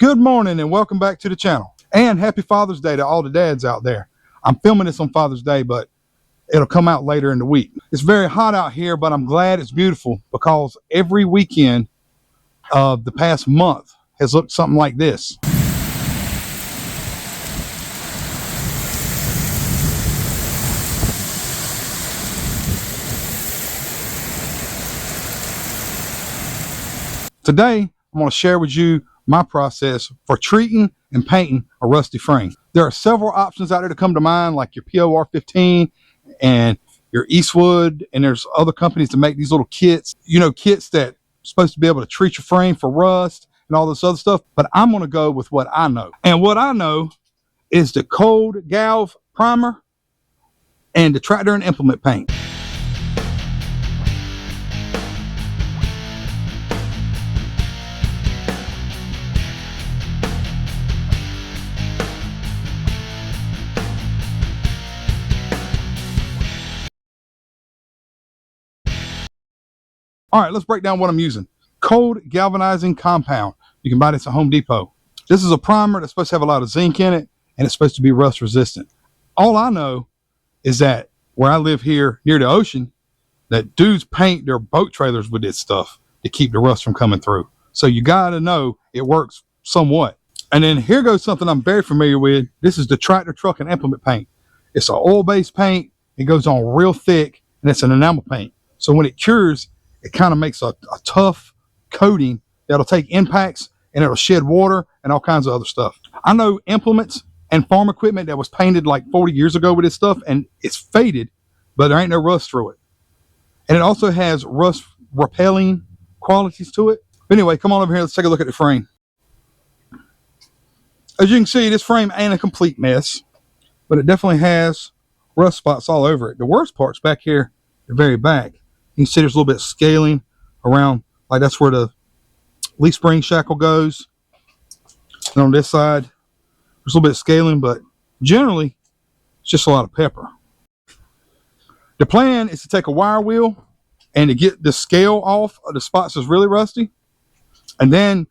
Good morning and welcome back to the channel. And happy Father's Day to all the dads out there. I'm filming this on Father's Day, but it'll come out later in the week. It's very hot out here, but I'm glad it's beautiful because every weekend of the past month has looked something like this. Today, I want to share with you my process for treating and painting a rusty frame. There are several options out there to come to mind, like your POR15 and your Eastwood, and there's other companies that make these little kits, kits that are supposed to be able to treat your frame for rust and all this other stuff. But I'm going to go with what I know. And what I know is the cold galv primer and the tractor and implement paint. All right, let's break down what I'm using. Cold galvanizing compound. You can buy this at Home Depot. This is a primer that's supposed to have a lot of zinc in it, and it's supposed to be rust resistant. All I know is that where I live here near the ocean, that dudes paint their boat trailers with this stuff to keep the rust from coming through. So you gotta know it works somewhat. And then here goes something I'm very familiar with. This is the tractor, truck, and implement paint. It's an oil-based paint. It goes on real thick, and it's an enamel paint. So when it cures, it kind of makes a tough coating that'll take impacts and it'll shed water and all kinds of other stuff. I know implements and farm equipment that was painted like 40 years ago with this stuff, and it's faded, but there ain't no rust through it. And it also has rust repelling qualities to it. But anyway, come on over here. Let's take a look at the frame. As you can see, this frame ain't a complete mess, but it definitely has rust spots all over it. The worst part's back here, the very back. You can see there's a little bit of scaling around, like that's where the leaf spring shackle goes. And on this side, there's a little bit of scaling, but generally, it's just a lot of pepper. The plan is to take a wire wheel and to get the scale off of the spots that's really rusty. And then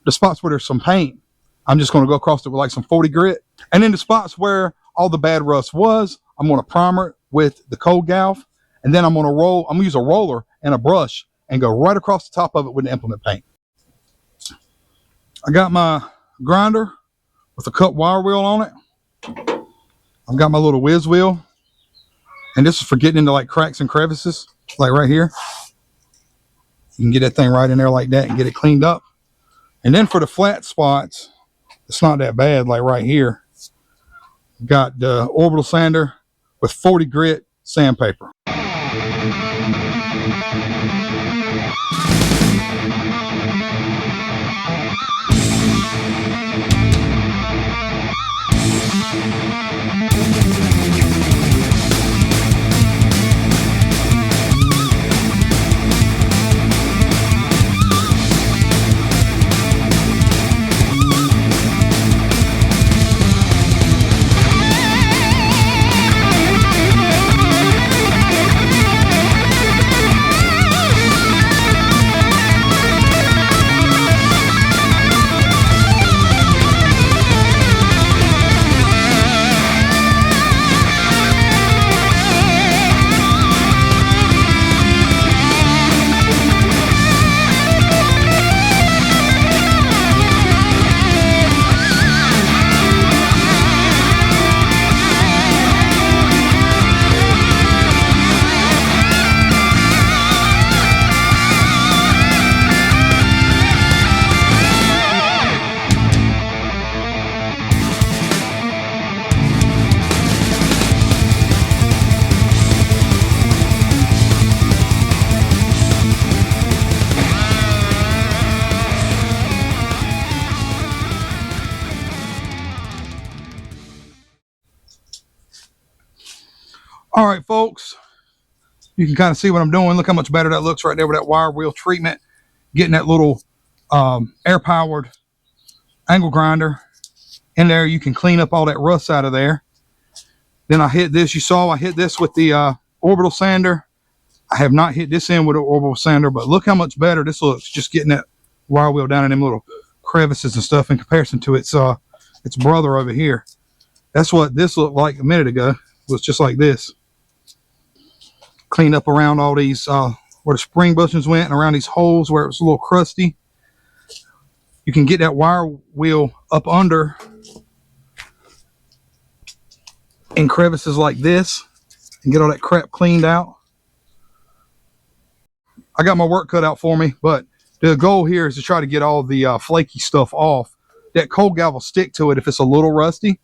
the spots where there's some paint, I'm just going to go across it with like some 40 grit. And then the spots where all the bad rust was, I'm going to primer it with the cold galv. And then I'm going to use a roller and a brush and go right across the top of it with the implement paint. I got my grinder with a cut wire wheel on it. I've got my little whiz wheel. And this is for getting into like cracks and crevices, like right here. You can get that thing right in there like that and get it cleaned up. And then for the flat spots, it's not that bad, like right here. Got the orbital sander with 40 grit sandpaper. All right, folks, you can kind of see what I'm doing. Look how much better that looks right there with that wire wheel treatment. Getting that little air-powered angle grinder in there. You can clean up all that rust out of there. Then I hit this. You saw I hit this with the orbital sander. I have not hit this in with an orbital sander, but look how much better this looks. Just getting that wire wheel down in them little crevices and stuff in comparison to its brother over here. That's what this looked like a minute ago. It was just like this. Cleaned up around all these where the spring bushings went and around these holes where it was a little crusty. You can get that wire wheel up under in crevices like this and get all that crap cleaned out. I got my work cut out for me, but the goal here is to try to get all the flaky stuff off. That cold galv will stick to it if it's a little rusty,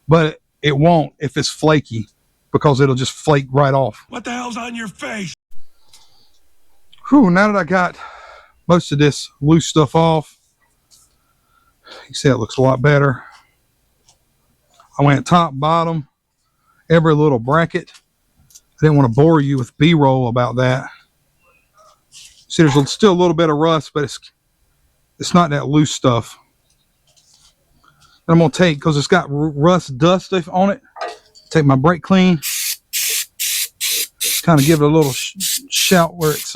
but it won't if it's flaky, because it'll just flake right off. What the hell's on your face? Whew, now that I got most of this loose stuff off, you see it looks a lot better. I went top, bottom, every little bracket. I didn't want to bore you with B-roll about that. See, there's still a little bit of rust, but it's not that loose stuff. And I'm going to take, because it's got rust dust on it, take my brake clean, kind of give it a little shout where it's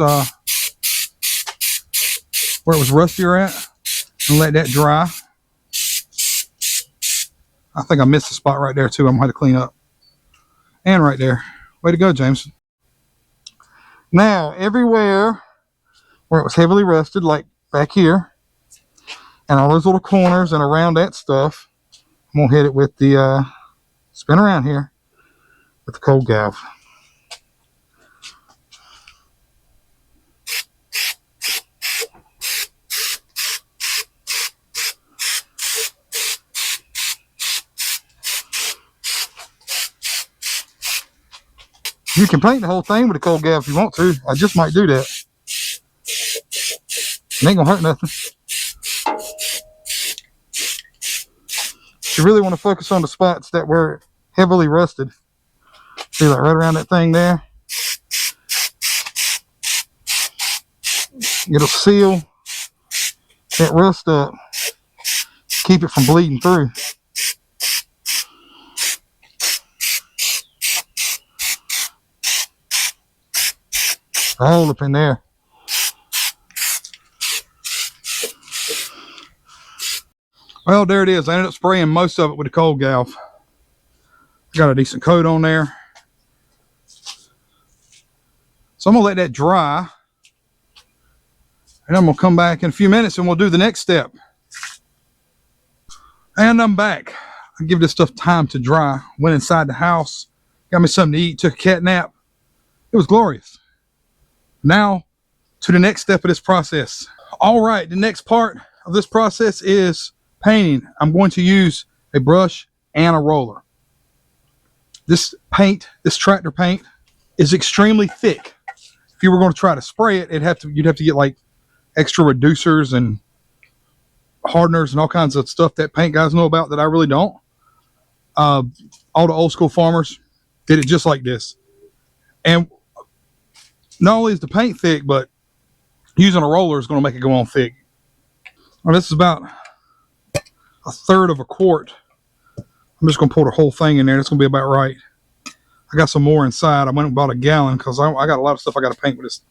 where it was rustier at, and let that dry. I think I missed a spot right there too. I'm going to have to clean up. And right there. Way to go, James. Now, everywhere where it was heavily rusted, like back here, and all those little corners and around that stuff, I'm going to hit it with the, spin around here with the cold galv. You can paint the whole thing with a cold galv if you want to. I just might do that. It ain't gonna hurt nothing. You really want to focus on the spots that were heavily rusted. See, like right around that thing there. It'll seal that rust up. Keep it from bleeding through. All up in there. Well, there it is. I ended up spraying most of it with the cold galv. I got a decent coat on there. So I'm going to let that dry. And I'm going to come back in a few minutes and we'll do the next step. And I'm back. I give this stuff time to dry. Went inside the house. Got me something to eat. Took a cat nap. It was glorious. Now to the next step of this process. All right, the next part of this process is painting. I'm going to use a brush and a roller. This paint, this tractor paint, is extremely thick. If you were going to try to spray it, you'd have to get like extra reducers and hardeners and all kinds of stuff that paint guys know about that I really don't. All the old school farmers did it just like this. And not only is the paint thick, but using a roller is going to make it go on thick. Well, this is about 1/3 of a quart. I'm just going to pour the whole thing in there. It's going to be about right. I got some more inside. I went and bought a gallon because I got a lot of stuff I got to paint with this.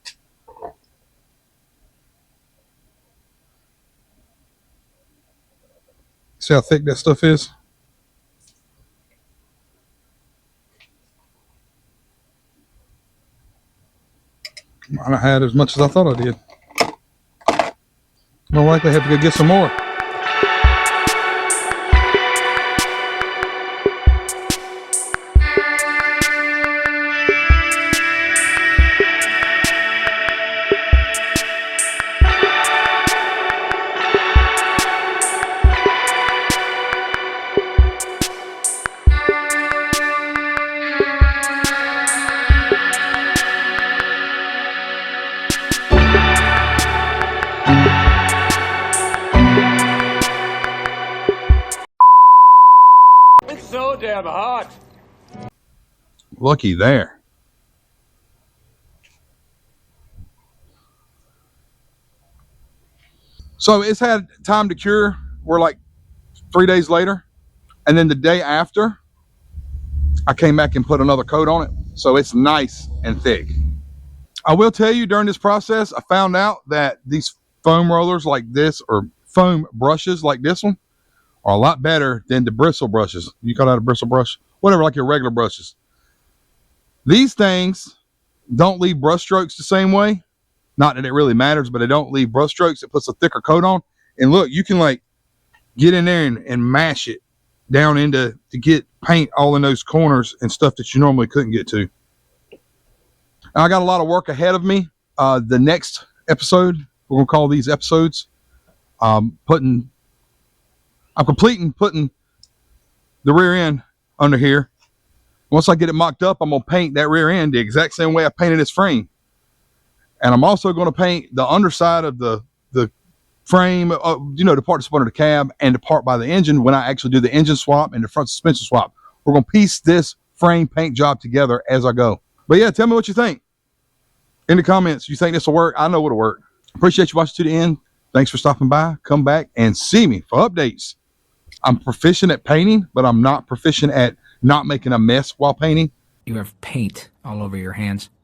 See how thick that stuff is? I had as much as I thought I did. More likely I have to go get some more. So damn hot. Looky there. So it's had time to cure. We're like 3 days later. And then the day after, I came back and put another coat on it. So it's nice and thick. I will tell you, during this process, I found out that these foam rollers like this are foam brushes like this one are a lot better than the bristle brushes. You call that a bristle brush? Whatever, like your regular brushes. These things don't leave brush strokes the same way. Not that it really matters, but they don't leave brush strokes. It puts a thicker coat on. And look, you can like get in there and mash it down into to get paint all in those corners and stuff that you normally couldn't get to. Now, I got a lot of work ahead of me. The next episode, we're gonna call these episodes. I'm completing putting the rear end under here. Once I get it mocked up, I'm gonna paint that rear end the exact same way I painted this frame. And I'm also going to paint the underside of the frame, the part that's under the cab and the part by the engine when I actually do the engine swap and the front suspension swap. We're going to piece this frame paint job together as I go. But yeah, tell me what you think in the comments. You think this will work? I know it'll work. Appreciate you watching to the end. Thanks for stopping by. Come back and see me for updates. I'm proficient at painting, but I'm not proficient at not making a mess while painting. You have paint all over your hands.